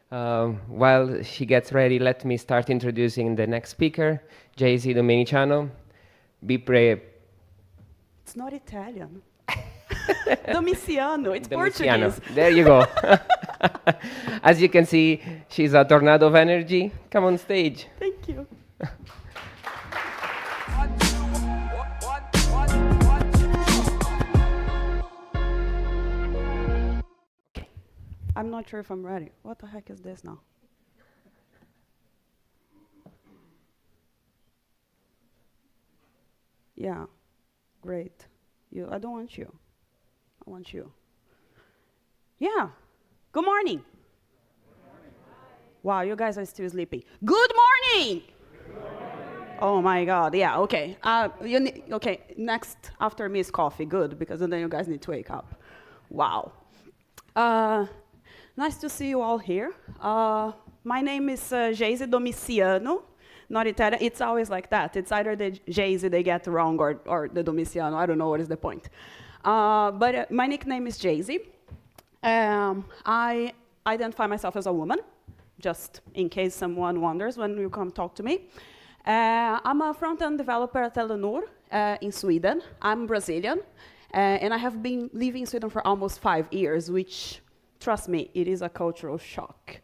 While she gets ready, let me start introducing the next speaker, Geisy Domiciano. Be brave. It's not Italian. Domiciano, it's Domiciano. Portuguese. There you go. As you can see, she's a tornado of energy. Come on stage. Thank you. I'm not sure if I'm ready. What the heck is this now? Yeah, great. I don't want you. I want you. Yeah. Good morning. Wow, you guys are still sleeping. Good morning. Oh my God. Yeah. Okay. Okay. Next after me is coffee. Good, because then you guys need to wake up. Wow. Nice to see you all here. My name is Geisy Domiciano. Not Italian. It's always like that. It's either the Geisy they get wrong or the Domiciano. I don't know what is the point. But my nickname is Geisy. I identify myself as a woman, just in case someone wonders when you come talk to me. I'm a front-end developer at Telenor in Sweden. I'm Brazilian, and I have been living in Sweden for almost 5 years, which, trust me, it is a cultural shock.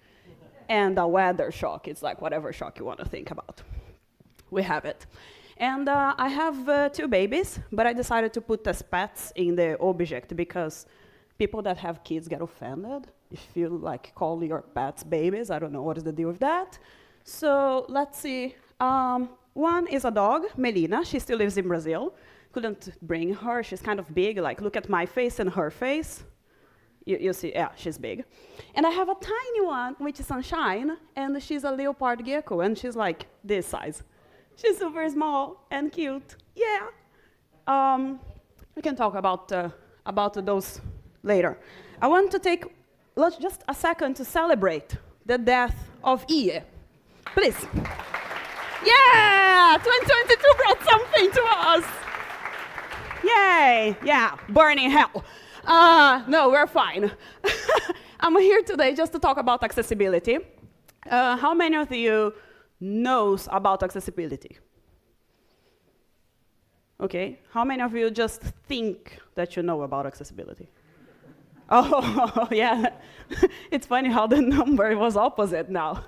And a weather shock. It's like whatever shock you want to think about. We have it. And I have 2 babies, but I decided to put as pets in the object because people that have kids get offended if you like call your pets babies. I don't know what is the deal with that. So let's see. One is a dog, Melina. She still lives in Brazil. Couldn't bring her. She's kind of big. Like, look at my face and her face. You see, yeah, she's big. And I have a tiny one, which is Sunshine, and she's a leopard gecko, and she's like this size. She's super small and cute. Yeah. We can talk about those later. I want to take just a second to celebrate the death of Ie. Please. Yeah! 2022 brought something to us. Yay! Yeah, burning hell. No, we're fine. I'm here today just to talk about accessibility. How many of you knows about accessibility? Okay. How many of you just think that you know about accessibility? Oh, yeah. It's funny how the number was opposite now.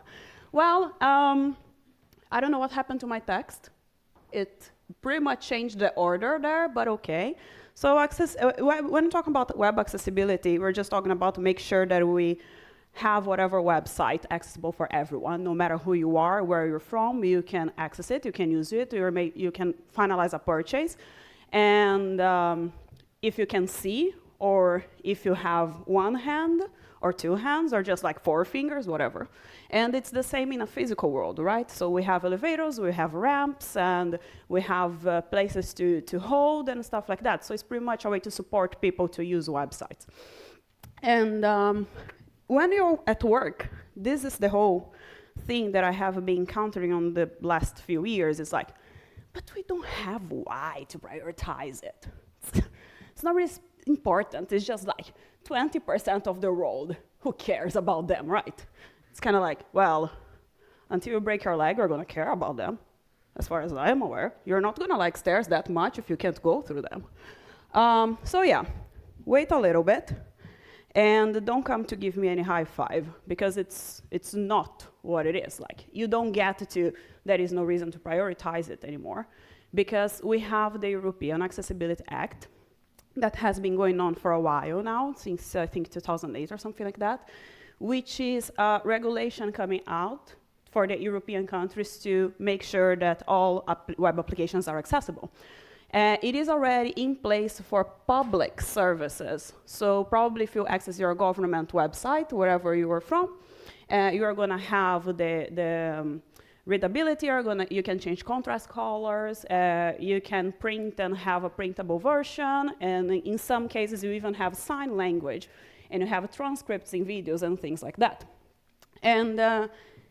Well, I don't know what happened to my text. It pretty much changed the order there, but okay. So when talking about web accessibility, we're just talking about to make sure that we have whatever website accessible for everyone, no matter who you are, where you're from, you can access it, you can use it, you can finalize a purchase. And if you can see, or if you have one hand, or 2 hands, or just like 4 fingers, whatever. And it's the same in a physical world, right? So we have elevators, we have ramps, and we have places to hold and stuff like that. So it's pretty much a way to support people to use websites. And when you're at work, this is the whole thing that I have been encountering on the last few years. It's like, but we don't have why to prioritize it. It's not really important. It's just like 20% of the world. Who cares about them, right? It's kind of like, well, until you break your leg, you're going to care about them. As far as I am aware, you're not going to like stairs that much if you can't go through them. So yeah, wait a little bit. And don't come to give me any high five, because it's not what it is. Like, you don't get to, there is no reason to prioritize it anymore, because we have the European Accessibility Act that has been going on for a while now, since I think 2008 or something like that, which is a regulation coming out for the European countries to make sure that all web applications are accessible. It is already in place for public services. So probably if you access your government website, wherever you are from, you are going to have the readability. You can change contrast colors. You can print and have a printable version. And in some cases, you even have sign language. And you have transcripts in videos and things like that. And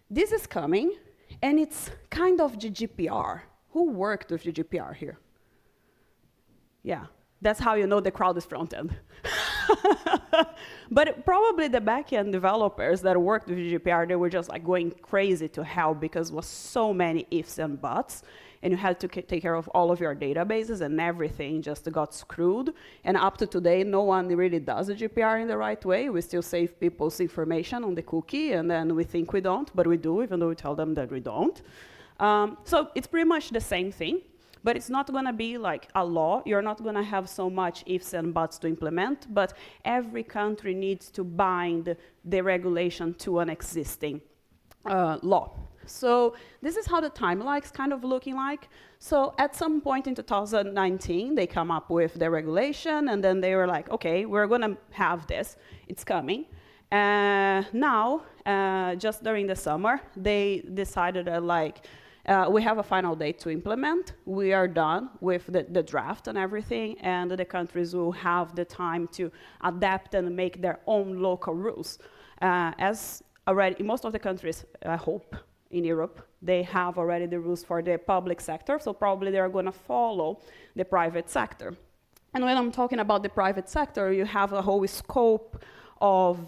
this is coming. And it's kind of GDPR. Who worked with GDPR here? Yeah, that's how you know the crowd is front-end. But probably the backend developers that worked with GDPR, they were just like going crazy to help because it was so many ifs and buts, and you had to take care of all of your databases, and everything just got screwed. And up to today, no one really does the GDPR in the right way. We still save people's information on the cookie, and then we think we don't, but we do, even though we tell them that we don't. So it's pretty much the same thing. But it's not going to be like a law. You're not going to have so much ifs and buts to implement, but every country needs to bind the regulation to an existing law. So this is how the timeline is kind of looking like. So at some point in 2019, they come up with the regulation, and then they were like, okay, we're going to have this. It's coming. Now, just during the summer, they decided that we have a final date to implement. We are done with the draft and everything, and the countries will have the time to adapt and make their own local rules. As already, in most of the countries, I hope, in Europe, they have already the rules for the public sector, so probably they're going to follow the private sector. And when I'm talking about the private sector, you have a whole scope of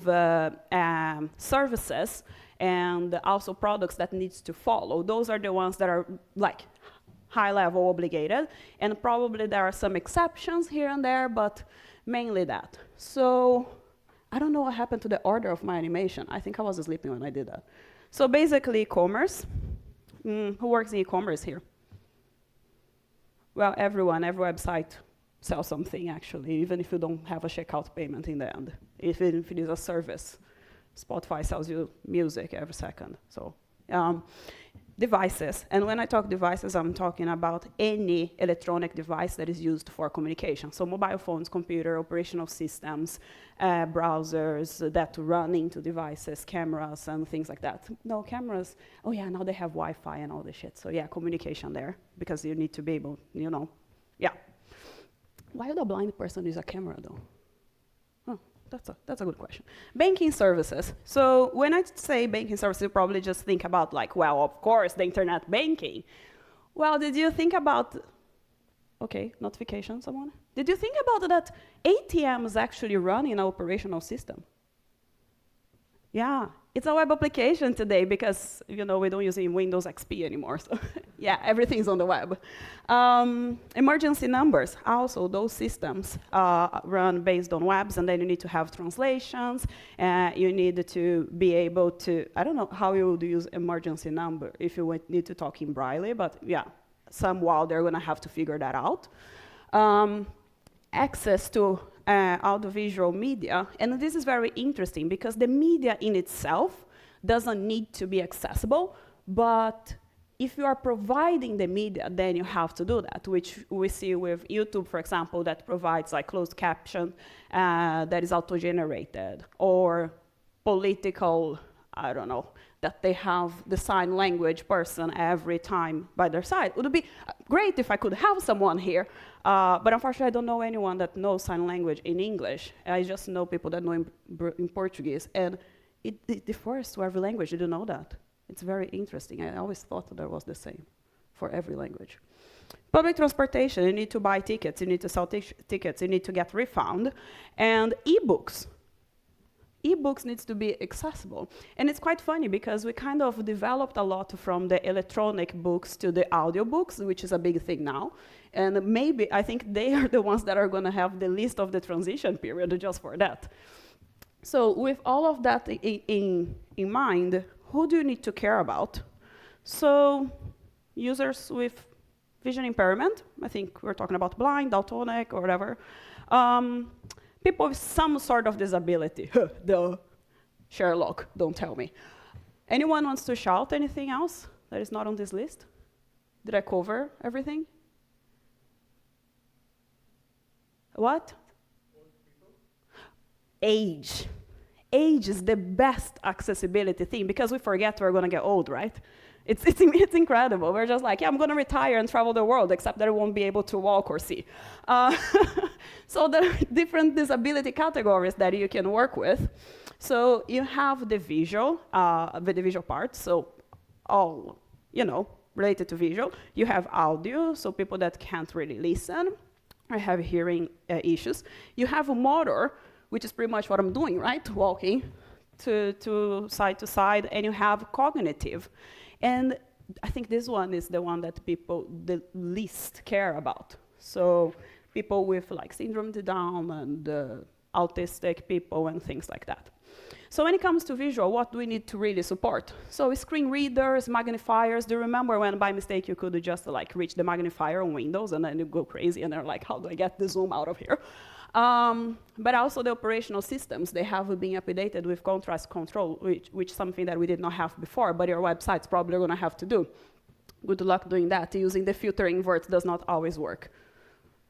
services and also products that needs to follow. Those are the ones that are like high-level obligated, and probably there are some exceptions here and there, but mainly that. So I don't know what happened to the order of my animation. I think I was sleeping when I did that. So basically, e-commerce. Who works in e-commerce here? Well, everyone, every website sells something, actually, even if you don't have a checkout payment in the end, even if it is a service. Spotify sells you music every second. So devices. And when I talk devices, I'm talking about any electronic device that is used for communication. So mobile phones, computer, operational systems, browsers that run into devices, cameras, and things like that. No, cameras, oh yeah, now they have Wi-Fi and all this shit. So yeah, communication there, because you need to be able, yeah. Why would a blind person use a camera, though? That's a good question. Banking services. So when I say banking services, you probably just think about well, of course, the internet banking. Well, did you think about, okay, notification, someone? Did you think about that ATMs actually run in an operational system? Yeah, it's a web application today because, we don't use it in Windows XP anymore. So yeah, everything's on the web. Emergency numbers, also those systems run based on webs, and then you need to have translations. You need to be able to, I don't know how you would use emergency number if you need to talk in Braille, but yeah, somehow they're gonna have to figure that out. Access to audiovisual media, and this is very interesting because the media in itself doesn't need to be accessible, but if you are providing the media, then you have to do that, which we see with YouTube, for example, that provides closed caption that is auto-generated, or political, I don't know, that they have the sign language person every time by their side. It would be great if I could have someone here, but unfortunately I don't know anyone that knows sign language in English. I just know people that know in Portuguese, and it differs to every language. Did you know that? It's very interesting. I always thought that was the same for every language. Public transportation, you need to buy tickets, you need to sell tickets, you need to get refund, and e-books. E-books needs to be accessible. And it's quite funny because we kind of developed a lot from the electronic books to the audio books, which is a big thing now. And maybe I think they are the ones that are going to have the least of the transition period just for that. So with all of that in mind, who do you need to care about? So users with vision impairment, I think we're talking about blind, daltonic, or whatever. People with some sort of disability. The Sherlock, don't tell me. Anyone wants to shout anything else that is not on this list? Did I cover everything? What? Age. Age is the best accessibility thing because we forget we're going to get old, right? It's incredible. We're just like, yeah, I'm going to retire and travel the world, except that I won't be able to walk or see. So there are different disability categories that you can work with. So you have the visual part, so all, related to visual. You have audio, so people that can't really listen or have hearing issues. You have motor, which is pretty much what I'm doing, right? Walking to side, and you have cognitive. And I think this one is the one that people the least care about. So people with like syndrome to Down and autistic people and things like that. So when it comes to visual, what do we need to really support? So screen readers, magnifiers. Do you remember when by mistake you could just like reach the magnifier on Windows and then you go crazy and they're like, how do I get the zoom out of here? But also the operational systems, they have been updated with contrast control, which is something that we did not have before, but your website's probably going to have to do. Good luck doing that. Using the filter invert does not always work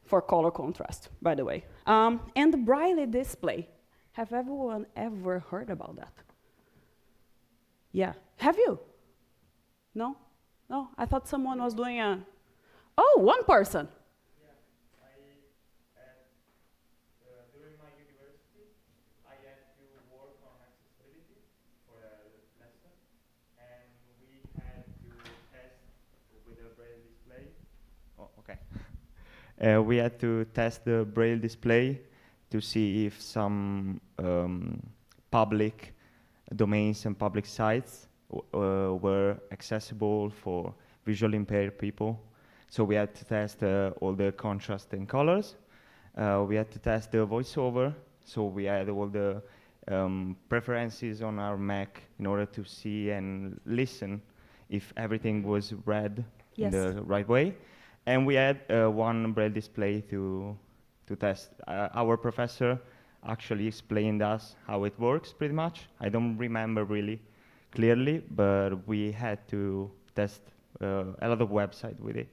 for color contrast, by the way. And the Braille display. Have everyone ever heard about that? Yeah. Have you? No? No? I thought someone was doing a... Oh, one person. During my university, I had to work on accessibility for a lesson, and we had to test with the Braille display. Oh, okay. We had to test the Braille display to see if some public domains and public sites were accessible for visually impaired people. So we had to test all the contrast and colors. We had to test the voiceover, so we had all the preferences on our Mac in order to see and listen if everything was read in the right way. And we had one Braille display to test. Our professor actually explained us how it works pretty much. I don't remember really clearly, but we had to test a lot of websites with it.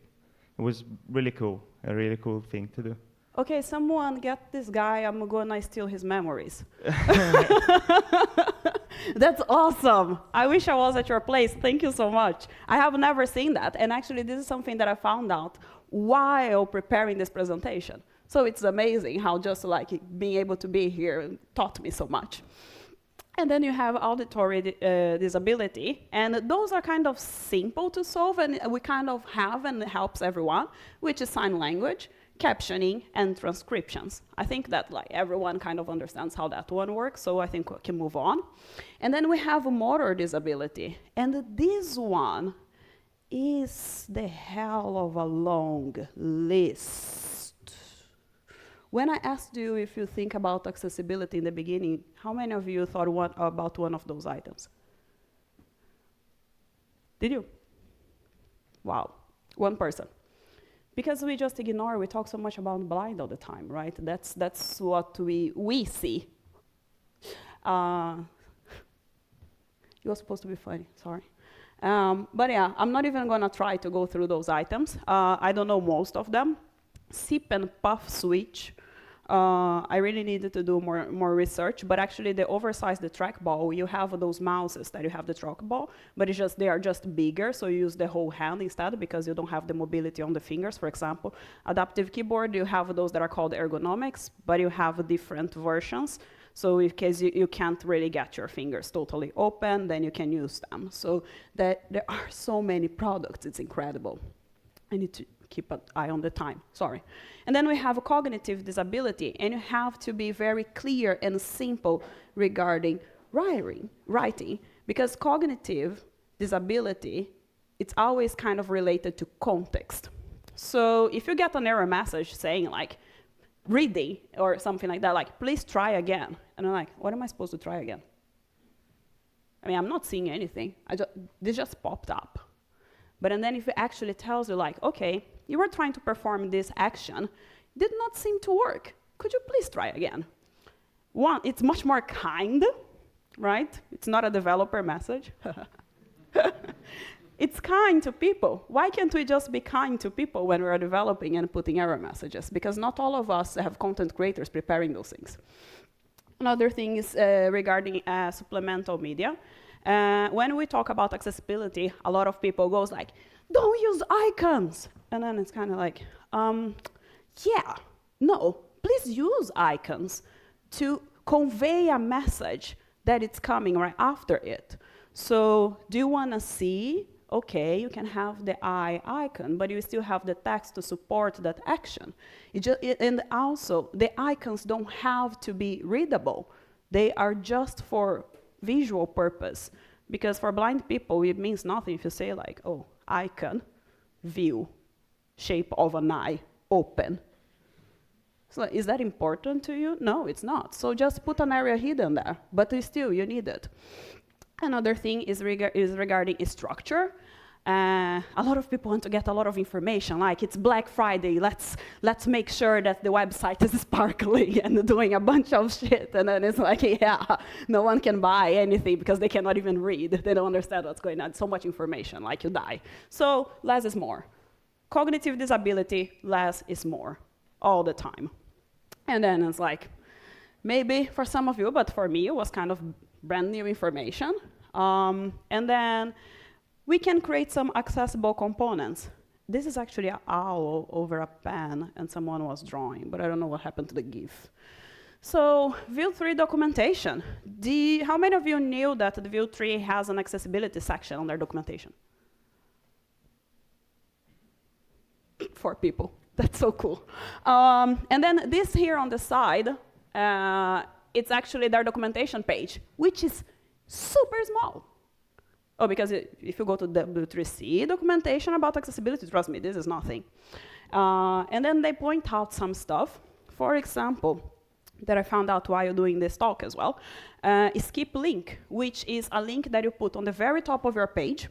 It was really cool, a really cool thing to do. Okay, someone get this guy, I'm gonna steal his memories. That's awesome. I wish I was at your place. Thank you so much. I have never seen that. And actually, this is something that I found out while preparing this presentation. So it's amazing how just like being able to be here taught me so much. And then you have auditory disability, and those are kind of simple to solve, and we kind of have, and it helps everyone, which is sign language, captioning, and transcriptions. I think that like everyone kind of understands how that one works, so I think we can move on. And then we have motor disability, and this one is the hell of a long list. When I asked you if you think about accessibility in the beginning, how many of you thought about one of those items? Did you? Wow, one person. Because we just ignore, we talk so much about blind all the time, right? That's what we see. You were supposed to be funny, sorry. But yeah, I'm not even gonna try to go through those items. I don't know most of them. Sip and puff switch. I really needed to do more research, but actually the oversized trackball, you have those mouses that you have the trackball, but it's just, they are just bigger, so you use the whole hand instead because you don't have the mobility on the fingers, for example. Adaptive keyboard, you have those that are called ergonomics, but you have different versions. So in case you can't really get your fingers totally open, then you can use them. So there are so many products, it's incredible. I need to keep an eye on the time, sorry. And then we have a cognitive disability, and you have to be very clear and simple regarding writing, because cognitive disability, it's always kind of related to context. So if you get an error message saying like, reading or something like that, like, please try again. And I'm like, what am I supposed to try again? I mean, I'm not seeing anything. This just popped up. But and then if it actually tells you like, okay, you were trying to perform this action, did not seem to work. Could you please try again? One, it's much more kind, right? It's not a developer message. It's kind to people. Why can't we just be kind to people when we're developing and putting error messages? Because not all of us have content creators preparing those things. Another thing is regarding supplemental media. When we talk about accessibility, a lot of people goes like, don't use icons. And then it's kind of like, yeah, no, please use icons to convey a message that it's coming right after it. So do you want to see okay, you can have the eye icon, but you still have the text to support that action. And also, the icons don't have to be readable. They are just for visual purpose. Because for blind people, it means nothing if you say like, oh, icon, view, shape of an eye, open. So is that important to you? No, it's not. So just put an area hidden there, but still you need it. Another thing is regarding structure. A lot of people want to get a lot of information, like it's Black Friday, let's make sure that the website is sparkling and doing a bunch of shit, and then it's like, yeah, no one can buy anything because they cannot even read. They don't understand what's going on. So much information, like you die. So less is more. Cognitive disability, less is more, all the time. And then it's like, maybe for some of you, but for me, it was kind of brand new information. And then we can create some accessible components. This is actually an owl over a pen, and someone was drawing, but I don't know what happened to the GIF. So, Vue 3 documentation. How many of you knew that the Vue 3 has an accessibility section on their documentation? 4 people. That's so cool. And then this here on the side, it's actually their documentation page, which is super small. Oh, because if you go to W3C documentation about accessibility, trust me, this is nothing. And then they point out some stuff. For example, that I found out while doing this talk as well, skip link, which is a link that you put on the very top of your page,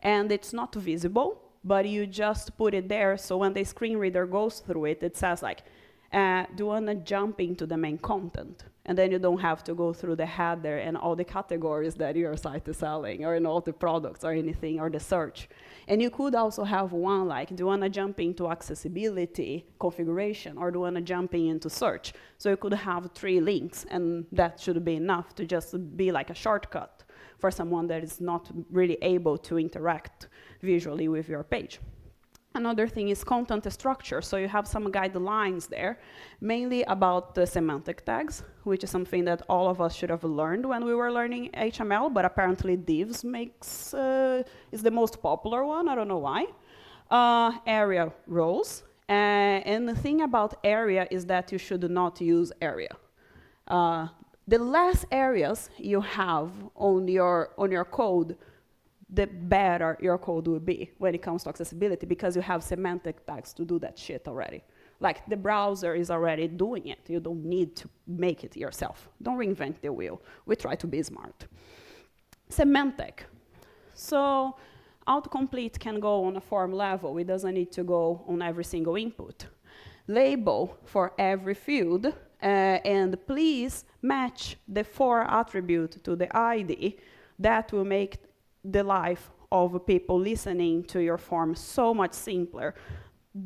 and it's not visible, but you just put it there, so when the screen reader goes through it, it says like, do you want to jump into the main content? And then you don't have to go through the header and all the categories that your site is selling, or in all the products or anything, or the search. And you could also have one like, do you want to jump into accessibility configuration, or do you want to jump into search? So you could have 3 links, and that should be enough to just be like a shortcut for someone that is not really able to interact visually with your page. Another thing is content structure. So you have some guidelines there, mainly about the semantic tags, which is something that all of us should have learned when we were learning HTML, but apparently divs is the most popular one. I don't know why. Area roles. And the thing about area is that you should not use area. The less areas you have on your code, the better your code will be when it comes to accessibility, because you have semantic tags to do that shit already. Like, the browser is already doing it. You don't need to make it yourself. Don't reinvent the wheel. We try to be smart. Semantic. So autocomplete can go on a form level. It doesn't need to go on every single input. Label for every field, and please match the for attribute to the ID. That will make the life of people listening to your form so much simpler.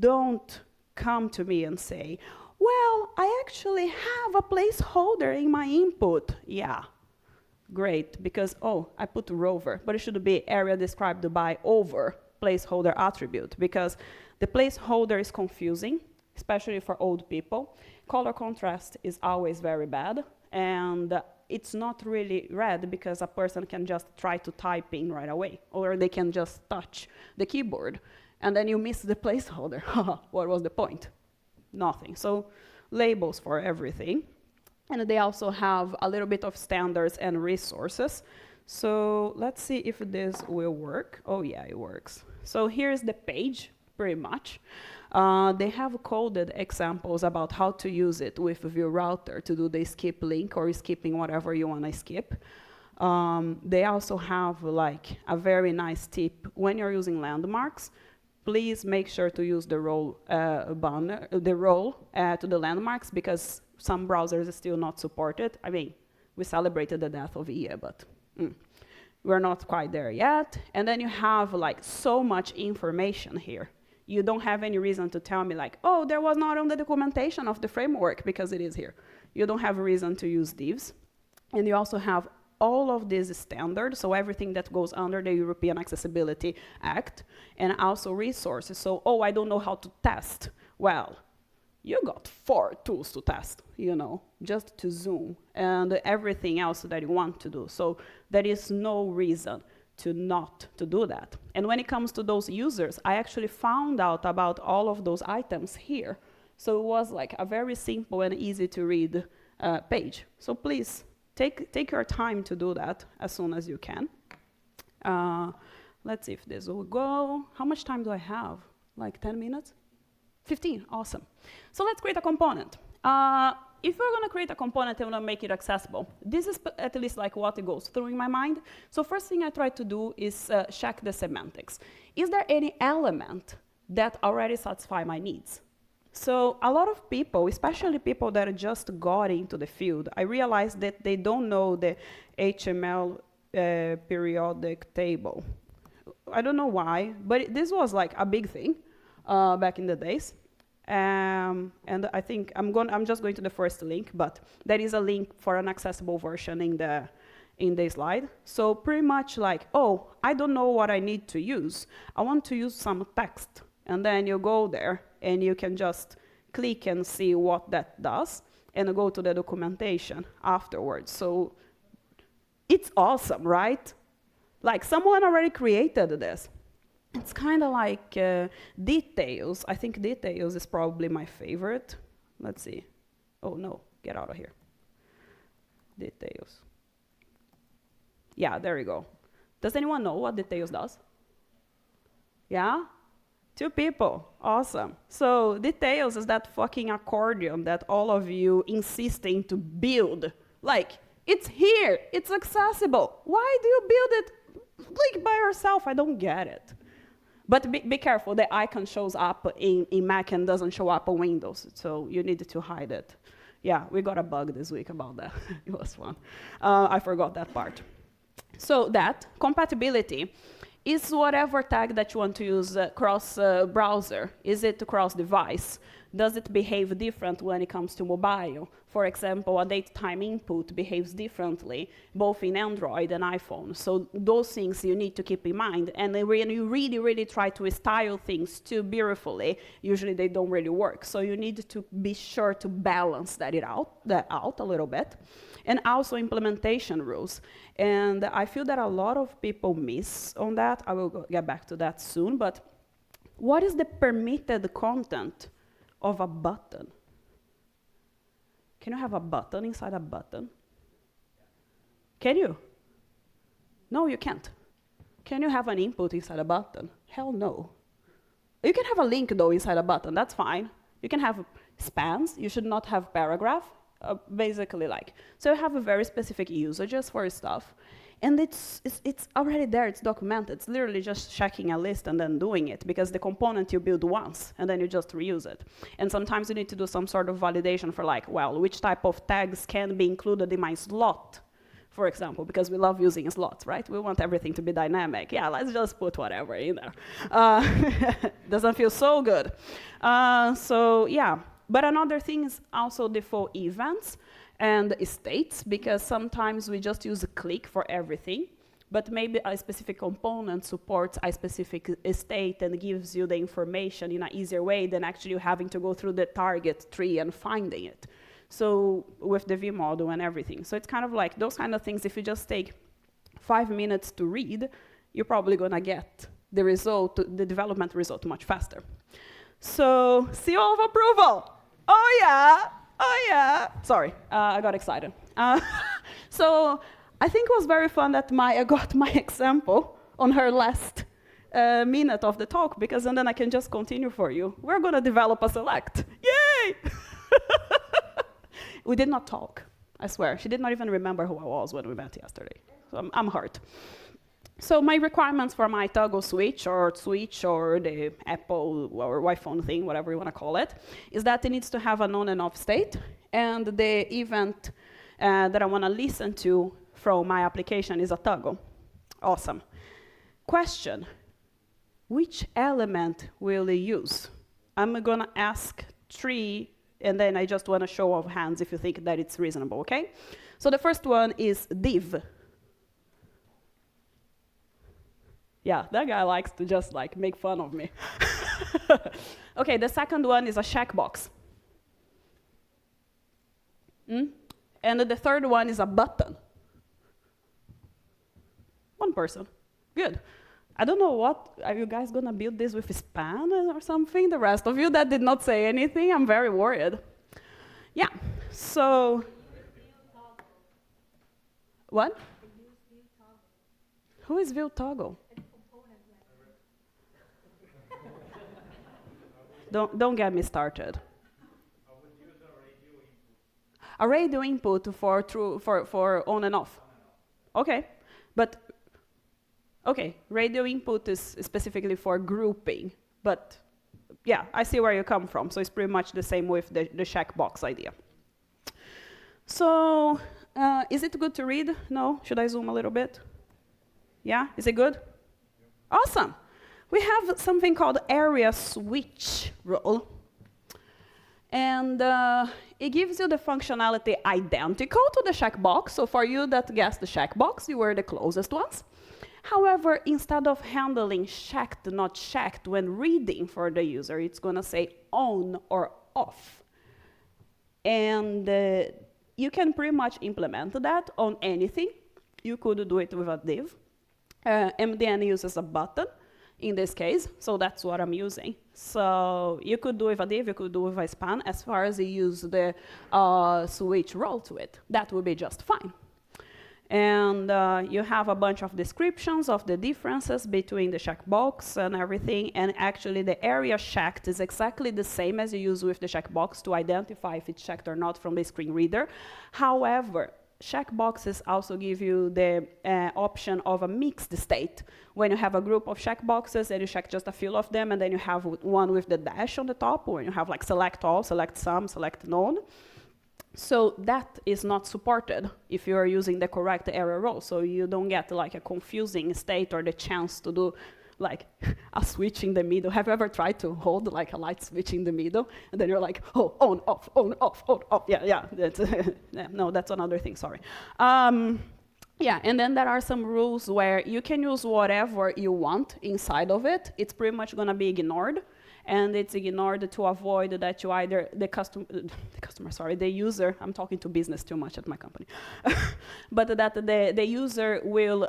Don't come to me and say, well, I actually have a placeholder in my input. Yeah, great, because, oh, I put rover, but it should be area described by over placeholder attribute, because the placeholder is confusing, especially for old people. Color contrast is always very bad, and it's not really read because a person can just try to type in right away, or they can just touch the keyboard, and then you miss the placeholder. What was the point? Nothing. So labels for everything. And they also have a little bit of standards and resources. So let's see if this will work. Oh yeah, it works. So here's the page, pretty much. They have coded examples about how to use it with Vue Router to do the skip link or skipping whatever you want to skip. They also have like a very nice tip when you're using landmarks. Please make sure to use the role banner, the role to the landmarks, because some browsers are still not supported. I mean, we celebrated the death of EA, but we're not quite there yet. And then you have like so much information here. You don't have any reason to tell me like, oh, there was not on the documentation of the framework, because it is here. You don't have a reason to use divs. And you also have all of these standards, so everything that goes under the European Accessibility Act, and also resources. So, oh, I don't know how to test. Well, you got 4 tools to test, you know, just to Zoom, and everything else that you want to do. So there is no reason to not to do that. And when it comes to those users, I actually found out about all of those items here. So it was like a very simple and easy to read page. So please take your time to do that as soon as you can. Let's see if this will go. How much time do I have? Like 10 minutes? 15, awesome. So let's create a component. If we're gonna create a component and we're gonna make it accessible, this is at least like what it goes through in my mind. So first thing I try to do is check the semantics. Is there any element that already satisfy my needs? So a lot of people, especially people that just got into the field, I realized that they don't know the HTML periodic table. I don't know why, but this was like a big thing back in the days. And I think I'm just going to the first link, but there is a link for an accessible version in the slide. So pretty much like, oh, I don't know what I need to use. I want to use some text. And then you go there and you can just click and see what that does and go to the documentation afterwards. So it's awesome, right? Like someone already created this. It's kind of like details. I think details is probably my favorite. Let's see. Oh no, get out of here. Details. Yeah, there we go. Does anyone know what details does? Yeah? 2 people, awesome. So details is that fucking accordion that all of you insisting to build. Like, it's here, it's accessible. Why do you build it like by yourself? I don't get it. But be careful, the icon shows up in Mac and doesn't show up on Windows, so you need to hide it. Yeah, we got a bug this week about that. It was fun. I forgot that part. So that, compatibility, is whatever tag that you want to use cross-browser. Is it cross-device? Does it behave different when it comes to mobile? For example, a date time input behaves differently, both in Android and iPhone. So those things you need to keep in mind. And then when you really, really try to style things too beautifully, usually they don't really work. So you need to be sure to balance that out a little bit. And also implementation rules. And I feel that a lot of people miss on that. I will get back to that soon. But what is the permitted content of a button? Can you have a button inside a button? Can you? No, you can't. Can you have an input inside a button? Hell no. You can have a link, though, inside a button. That's fine. You can have spans. You should not have paragraph. Basically like. So you have a very specific usages for stuff. And it's already there, it's documented. It's literally just checking a list and then doing it, because the component you build once, and then you just reuse it. And sometimes you need to do some sort of validation for like, well, which type of tags can be included in my slot, for example, because we love using slots, right? We want everything to be dynamic. Yeah, let's just put whatever in there. Doesn't feel so good. So yeah. But another thing is also default events and states, because sometimes we just use a click for everything, but maybe a specific component supports a specific state and gives you the information in an easier way than actually having to go through the target tree and finding it. So with the vModel and everything. So it's kind of like those kind of things, if you just take 5 minutes to read, you're probably gonna get the result, the development result much faster. So, seal of approval. Oh yeah, oh yeah. Sorry, I got excited. So I think it was very fun that Maya got my example on her last minute of the talk, because and then I can just continue for you. We're gonna develop a select. Yay! We did not talk, I swear. She did not even remember who I was when we met yesterday. So I'm hurt. So my requirements for my toggle switch or the Apple or iPhone thing, whatever you want to call it, is that it needs to have an on and off state, and the event that I want to listen to from my application is a toggle. Awesome. Question: which element will you use? I'm going to ask 3, and then I just want to show of hands if you think that it's reasonable, okay? So the first one is div. Yeah, that guy likes to just like make fun of me. Okay, the second one is a checkbox. And the third one is a button. One person. Good. I don't know what, are you guys gonna build this with span or something? The rest of you that did not say anything, I'm very worried. Yeah, so. What? Who is view toggle? Don't get me started. A radio input for on and off. Okay, but okay, radio input is specifically for grouping, but yeah, I see where you come from. So it's pretty much the same with the checkbox idea. So is it good to read? No? Should I zoom a little bit? Yeah, is it good? Awesome. We have something called area switch role. And it gives you the functionality identical to the checkbox. So for you that guessed the checkbox, you were the closest ones. However, instead of handling checked, not checked when reading for the user, it's going to say on or off. And you can pretty much implement that on anything. You could do it with a div. MDN uses a button in this case, so that's what I'm using. So you could do with a div, you could do with a span, as far as you use the switch role to it. That would be just fine. And you have a bunch of descriptions of the differences between the checkbox and everything, and actually the area checked is exactly the same as you use with the checkbox to identify if it's checked or not from the screen reader. However, checkboxes also give you the option of a mixed state. When you have a group of checkboxes and you check just a few of them, and then you have one with the dash on the top, or you have like select all, select some, select none. So that is not supported if you are using the correct area role. So you don't get like a confusing state or the chance to do like a switch in the middle. Have you ever tried to hold like a light switch in the middle? And then you're like, oh, on, off, on, off, on, off. Yeah. That's no, that's another thing, sorry. Yeah, and then there are some rules where you can use whatever you want inside of it. It's pretty much gonna be ignored. And it's ignored to avoid that you either, the user, I'm talking to business too much at my company, but that the user will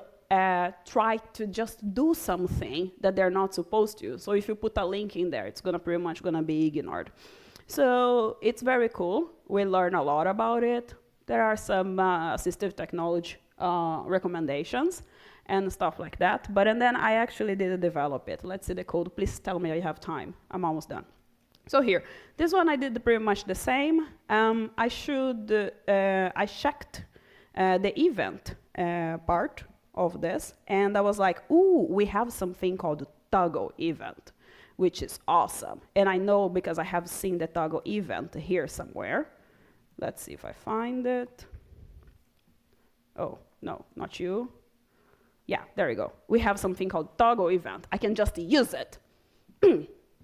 try to just do something that they're not supposed to. So if you put a link in there, it's pretty much gonna be ignored. So it's very cool. We learn a lot about it. There are some assistive technology recommendations and stuff like that. And then I actually did develop it. Let's see the code. Please tell me I have time. I'm almost done. So here, this one I did pretty much the same. I checked the event part of this, and I was like, ooh, we have something called toggle event, which is awesome. And I know because I have seen the toggle event here somewhere. Let's see if I find it. Oh, no, not you. Yeah, there you go. We have something called toggle event. I can just use it.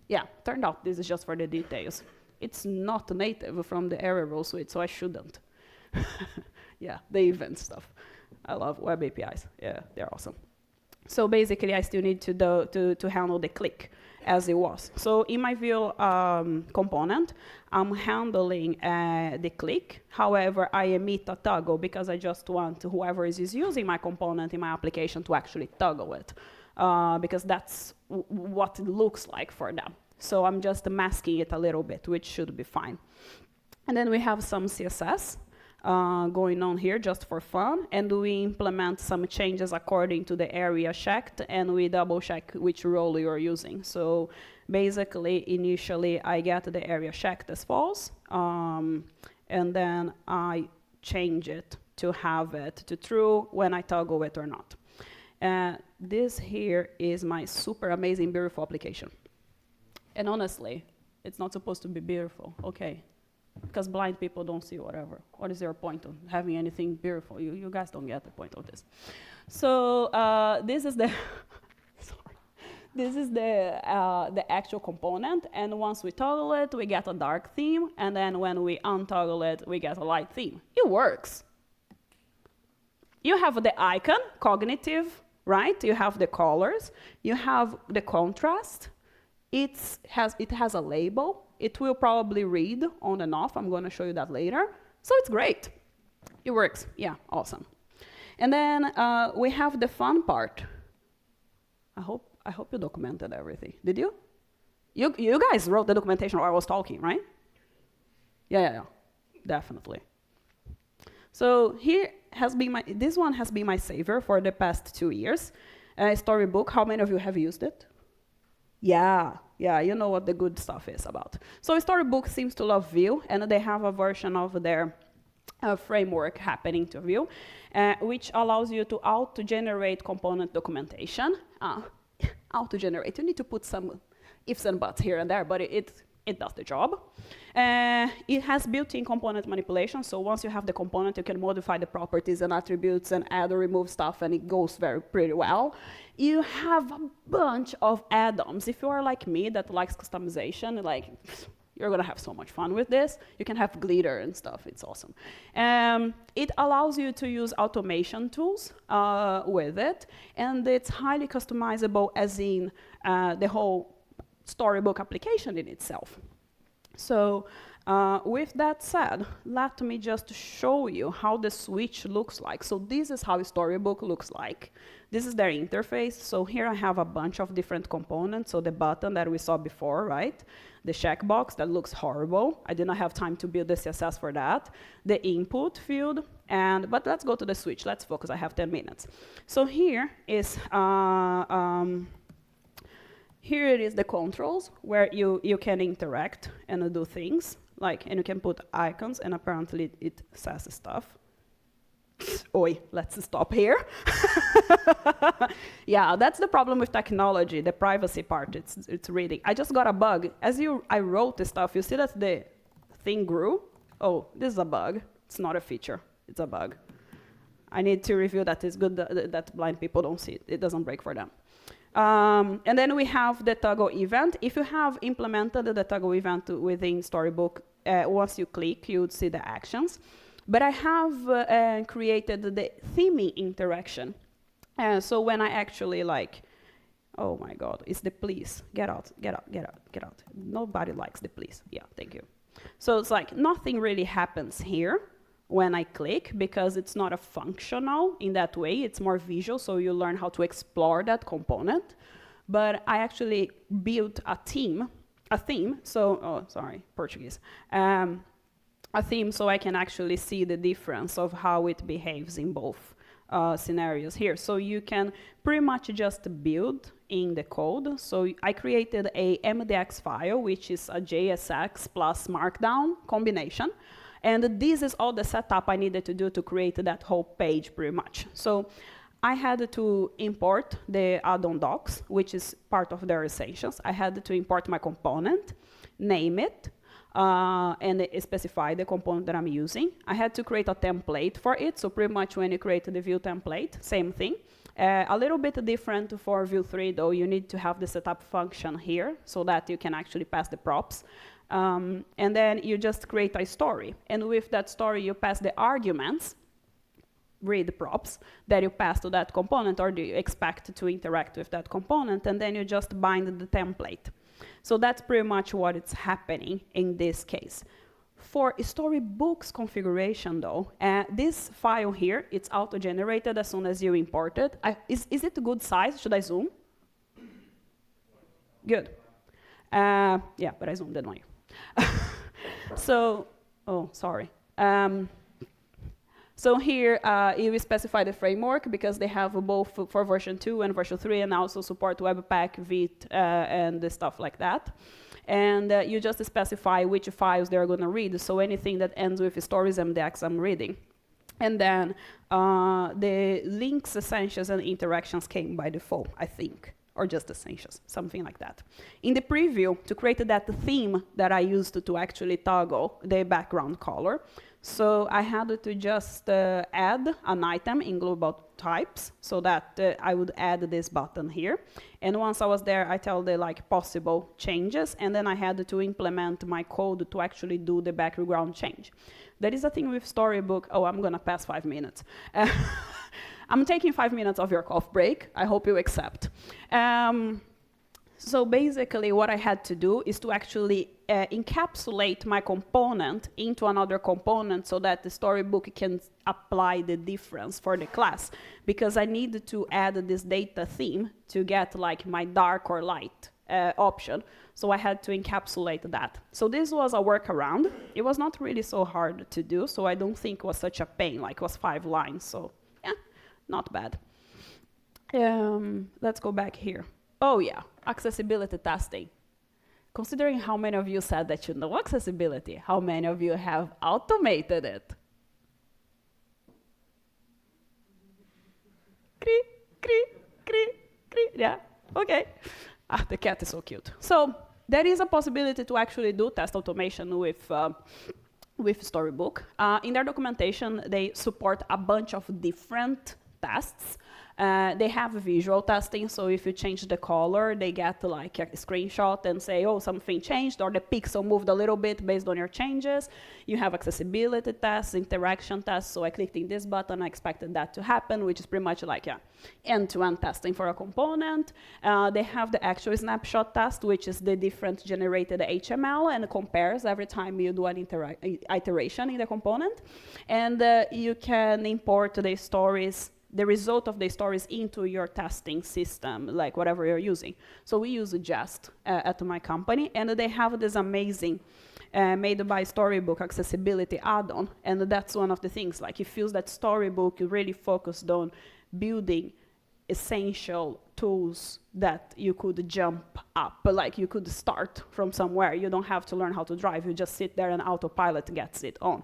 Yeah, turned out this is just for the details. It's not native from the area role suite, so I shouldn't. Yeah, the event stuff. I love web APIs. Yeah, they're awesome. So basically, I still need to handle the click as it was. So in my view component, I'm handling the click. However, I emit a toggle because I just want whoever is using my component in my application to actually toggle it, because that's what it looks like for them. So I'm just masking it a little bit, which should be fine. And then we have some CSS going on here just for fun, and we implement some changes according to the area checked, and we double check which role you're using. So basically, initially, I get the area checked as false, and then I change it to have it to true when I toggle it or not. This here is my super amazing, beautiful application. And honestly, it's not supposed to be beautiful, okay? Because blind people don't see whatever. What is your point of having anything beautiful? You guys don't get the point of this. So this is the this is the actual component, and once we toggle it, we get a dark theme, and then when we untoggle it, we get a light theme. It works. You have the icon, cognitive, right? You have the colors. You have the contrast. It has a label. It will probably read on and off. I'm going to show you that later. So it's great. It works. Yeah, awesome. And then we have the fun part. I hope you documented everything. Did you? You guys wrote the documentation while I was talking, right? Yeah, definitely. So this one has been my savior for the past 2 years. Storybook, how many of you have used it? Yeah, you know what the good stuff is about. So Storybook seems to love Vue, and they have a version of their framework happening to Vue, which allows you to auto-generate component documentation. Auto-generate, you need to put some ifs and buts here and there, but it does the job. It has built-in component manipulation, so once you have the component, you can modify the properties and attributes and add or remove stuff, and it goes pretty well. You have a bunch of add-ons. If you are like me that likes customization, like, you're gonna have so much fun with this. You can have glitter and stuff, it's awesome. It allows you to use automation tools with it, and it's highly customizable as in the whole Storybook application in itself. So with that said, let me just show you how the switch looks like. So this is how Storybook looks like. This is their interface. So here I have a bunch of different components. So the button that we saw before, right? The checkbox, that looks horrible. I did not have time to build the CSS for that. The input field, but let's go to the switch. Let's focus, I have 10 minutes. So here is, here it is the controls, where you can interact and do things, and you can put icons, and apparently it says stuff. Oi, let's stop here. Yeah, that's the problem with technology, the privacy part, it's reading. I just got a bug. I wrote this stuff, you see that the thing grew? Oh, this is a bug. It's not a feature, it's a bug. I need to review that. It's good that blind people don't see it. It doesn't break for them. And then we have the toggle event. If you have implemented the toggle event within Storybook, once you click, you would see the actions. But I have created the theming interaction. So when I actually oh my God, it's the please. Get out. Nobody likes the please. Yeah, thank you. So it's like nothing really happens here when I click, because it's not a functional in that way, it's more visual, so you learn how to explore that component. But I actually built a theme, so, Portuguese. A theme so I can actually see the difference of how it behaves in both scenarios here. So you can pretty much just build in the code. So I created a MDX file, which is a JSX plus Markdown combination. And this is all the setup I needed to do to create that whole page, pretty much. So I had to import the add-on docs, which is part of their essentials. I had to import my component, name it, and specify the component that I'm using. I had to create a template for it, so pretty much when you create the Vue template, same thing. A little bit different for Vue 3, though. You need to have the setup function here so that you can actually pass the props. And then you just create a story. And with that story, you pass the arguments, read props, that you pass to that component, or do you expect to interact with that component, and then you just bind the template. So that's pretty much what is happening in this case. For Storybook's configuration, though, this file here, it's auto-generated as soon as you import it. Is it a good size? Should I zoom? Good. Yeah, but I zoomed in on you. So, oh, sorry. So here, you specify the framework, because they have both for version 2 and version 3, and also support Webpack, Vite, and the stuff like that. And you just specify which files they're going to read. So anything that ends with stories MDX, I'm reading. And then the links, essentials, and interactions came by default, I think. Or just essentials, something like that. In the preview, to create that theme that I used to actually toggle the background color, so I had to just add an item in global types, so that I would add this button here. And once I was there, I tell the possible changes, and then I had to implement my code to actually do the background change. There is a thing with Storybook. Oh, I'm gonna pass 5 minutes. I'm taking 5 minutes of your cough break. I hope you accept. So basically what I had to do is to actually encapsulate my component into another component so that the storybook can apply the difference for the class, because I needed to add this data theme to get like my dark or light option. So I had to encapsulate that. So this was a workaround. It was not really so hard to do, so I don't think it was such a pain, like it was 5 lines, so yeah, not bad. Let's go back here. Oh yeah, accessibility testing. Considering how many of you said that you know accessibility, how many of you have automated it? Cree, cree, cree, cree. Yeah, okay. Ah, the cat is so cute. So there is a possibility to actually do test automation with Storybook. In their documentation, they support a bunch of different tests. They have visual testing, so if you change the color, they get like a screenshot and say, oh, something changed, or the pixel moved a little bit based on your changes. You have accessibility tests, interaction tests, so I clicked in this button, I expected that to happen, which is pretty much like end-to-end testing for a component. They have the actual snapshot test, which is the different generated HTML, and compares every time you do an iteration in the component. And you can import the result of the stories into your testing system, like whatever you're using. So we use Jest at my company, and they have this amazing made by Storybook accessibility add-on, and that's one of the things, like it feels that Storybook really focused on building essential tools that you could jump up, like you could start from somewhere. You don't have to learn how to drive, you just sit there and autopilot gets it on.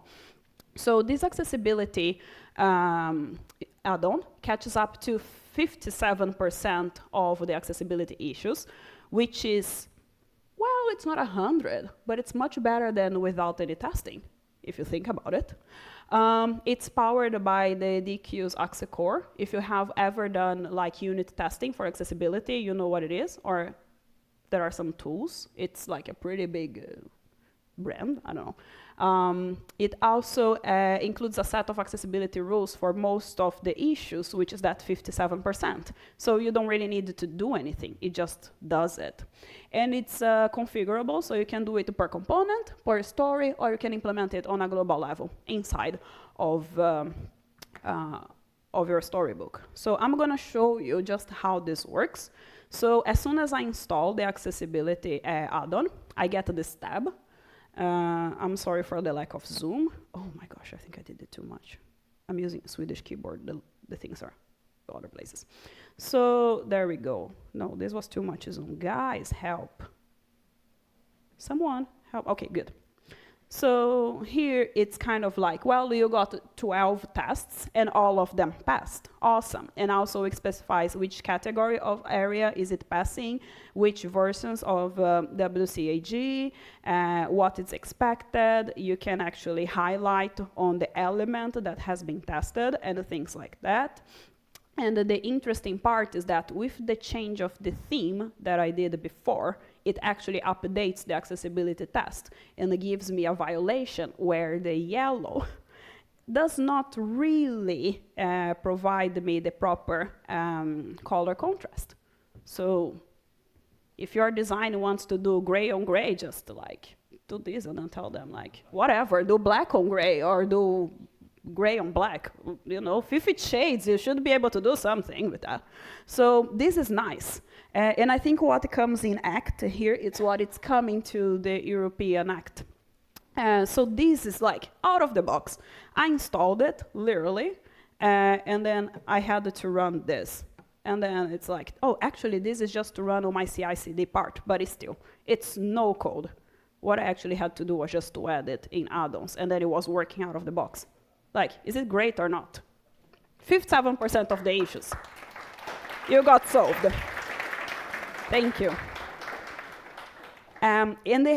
So this accessibility add-on catches up to 57% of the accessibility issues, which is, well, it's not 100, but it's much better than without any testing, if you think about it. It's powered by the DQ's Axe Core. If you have ever done like unit testing for accessibility, you know what it is, or there are some tools. It's like a pretty big brand, I don't know. It also includes a set of accessibility rules for most of the issues, which is that 57%. So you don't really need to do anything, it just does it. And it's configurable, so you can do it per component, per story, or you can implement it on a global level inside of your storybook. So I'm gonna show you just how this works. So as soon as I install the accessibility add-on, I get this tab. I'm sorry for the lack of zoom. Oh my gosh, I think I did it too much. I'm using a Swedish keyboard, the things are other places. So there we go. No, this was too much zoom. Guys, help. Someone help. Okay, good. So here it's kind of like, well, you got 12 tests and all of them passed. Awesome. And also it specifies which category of area is it passing, which versions of WCAG, what is expected. You can actually highlight on the element that has been tested and things like that. And the interesting part is that with the change of the theme that I did before, it actually updates the accessibility test and it gives me a violation where the yellow does not really provide me the proper color contrast. So if your design wants to do gray on gray, just like do this and then tell them like, whatever, do black on gray or do gray on black, you know, 50 shades, you should be able to do something with that. So this is nice. And I think what comes in ACT here, it's what it's coming to the European ACT. So this is like out of the box. I installed it, literally, and then I had to run this. And then it's like, oh, actually, this is just to run on my CI/CD part, but it's no code. What I actually had to do was just to add it in add-ons, and then it was working out of the box. Like, is it great or not? 57% of the issues. You got solved. Thank you. And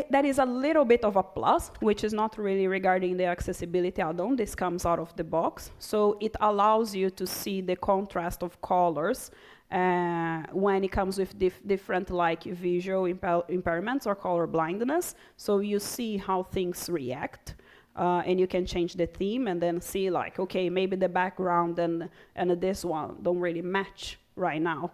that is a little bit of a plus, which is not really regarding the accessibility add-on. This comes out of the box. So it allows you to see the contrast of colors when it comes with different like visual impairments or color blindness. So you see how things react. And you can change the theme and then see like, okay, maybe the background and this one don't really match right now.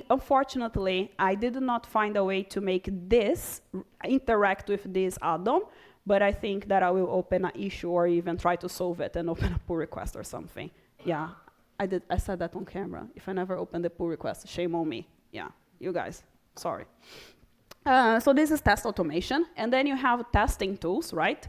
Unfortunately, I did not find a way to make this interact with this add-on, but I think that I will open an issue or even try to solve it and open a pull request or something. Yeah, I said that on camera. If I never open the pull request, shame on me. Yeah, you guys, sorry. So this is test automation, and then you have testing tools, right?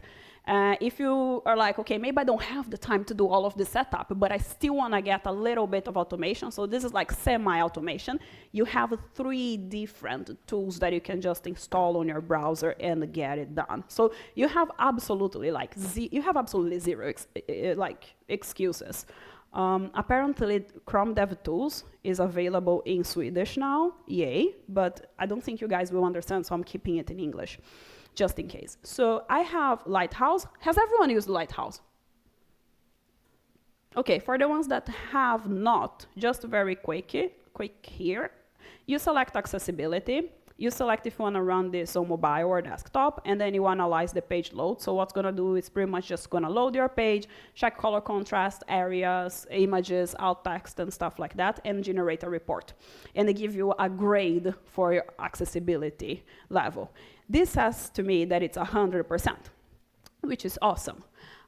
If you are like, okay, maybe I don't have the time to do all of the setup, but I still want to get a little bit of automation, so this is like semi-automation. You have 3 different tools that you can just install on your browser and get it done. So you have absolutely like zero excuses. Apparently, Chrome DevTools is available in Swedish now, yay, but I don't think you guys will understand, so I'm keeping it in English, just in case. So I have Lighthouse. Has everyone used Lighthouse? Okay, for the ones that have not, just very quick here, you select accessibility. You select if you want to run this on mobile or desktop, and then you analyze the page load. So what's going to do is pretty much just going to load your page, check color contrast, areas, images, alt text, and stuff like that, and generate a report. And they give you a grade for your accessibility level. This says to me that it's 100%, which is awesome.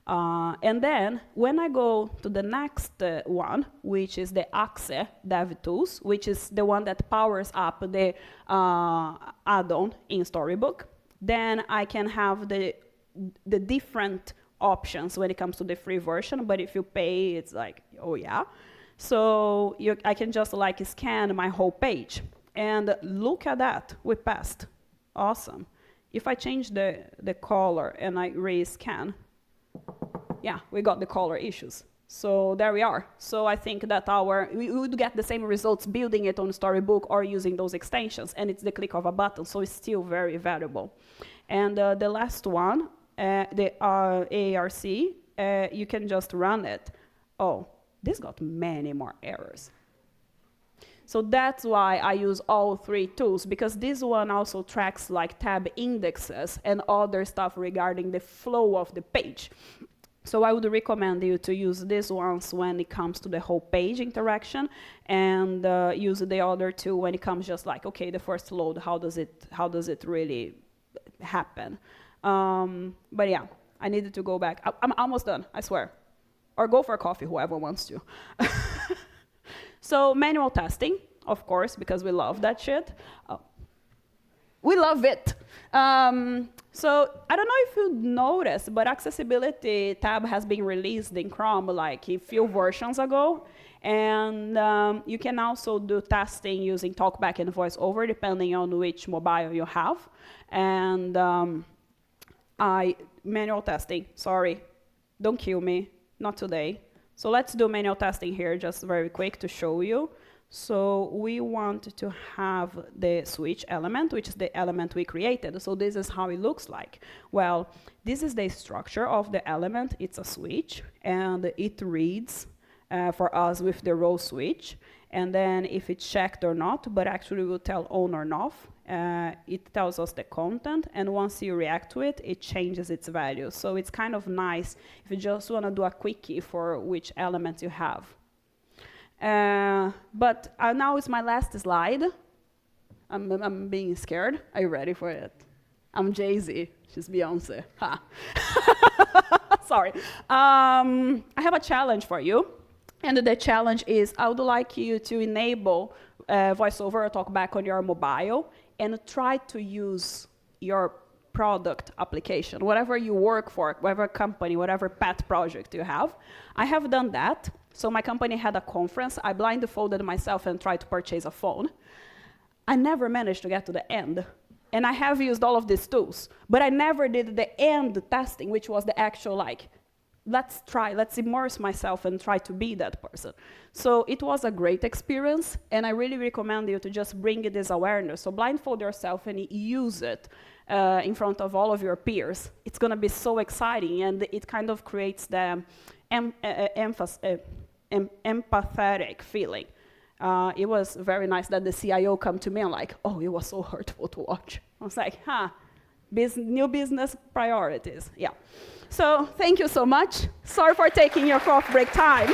And then when I go to the next one, which is the Axe DevTools, which is the one that powers up the add-on in Storybook, then I can have the different options when it comes to the free version, but if you pay, it's like, oh yeah. So I can just like scan my whole page. And look at that, we passed. Awesome. If I change the color and I rescan, yeah, we got the color issues. So there we are. So I think that we would get the same results building it on Storybook or using those extensions, and it's the click of a button, so it's still very valuable. And the last one, the ARC, you can just run it. Oh, this got many more errors. So that's why I use all 3 tools, because this one also tracks like tab indexes and other stuff regarding the flow of the page. So I would recommend you to use these ones when it comes to the whole page interaction, and use the other 2 when it comes just like, okay, the first load, how does it really happen? But yeah, I needed to go back. I'm almost done, I swear. Or go for coffee, whoever wants to. So manual testing, of course, because we love that shit. We love it. So I don't know if you noticed, but accessibility tab has been released in Chrome like a few versions ago. And you can also do testing using TalkBack and VoiceOver, depending on which mobile you have. And manual testing, sorry, don't kill me, not today. So let's do manual testing here, just very quick to show you. So we want to have the switch element, which is the element we created. So this is how it looks like. Well, this is the structure of the element. It's a switch, and it reads for us with the row switch. And then if it's checked or not, but actually will tell on or off, it tells us the content, and once you react to it, it changes its value. So it's kind of nice if you just want to do a quickie for which element you have. But now it's my last slide. I'm being scared. Are you ready for it? I'm Jay-Z. She's Beyonce. Ha. Sorry. I have a challenge for you. And the challenge is I would like you to enable VoiceOver or TalkBack on your mobile and try to use your product application, whatever you work for, whatever company, whatever pet project you have. I have done that. So my company had a conference. I blindfolded myself and tried to purchase a phone. I never managed to get to the end. And I have used all of these tools, but I never did the end testing, which was the actual like, let's immerse myself and try to be that person. So it was a great experience, and I really recommend you to just bring this awareness. So blindfold yourself and use it in front of all of your peers. It's going to be so exciting, and it kind of creates the empathetic feeling. It was very nice that the CIO come to me and like, oh, it was so hurtful to watch. I was like, new business priorities, yeah. So thank you so much. Sorry for taking your coffee break time.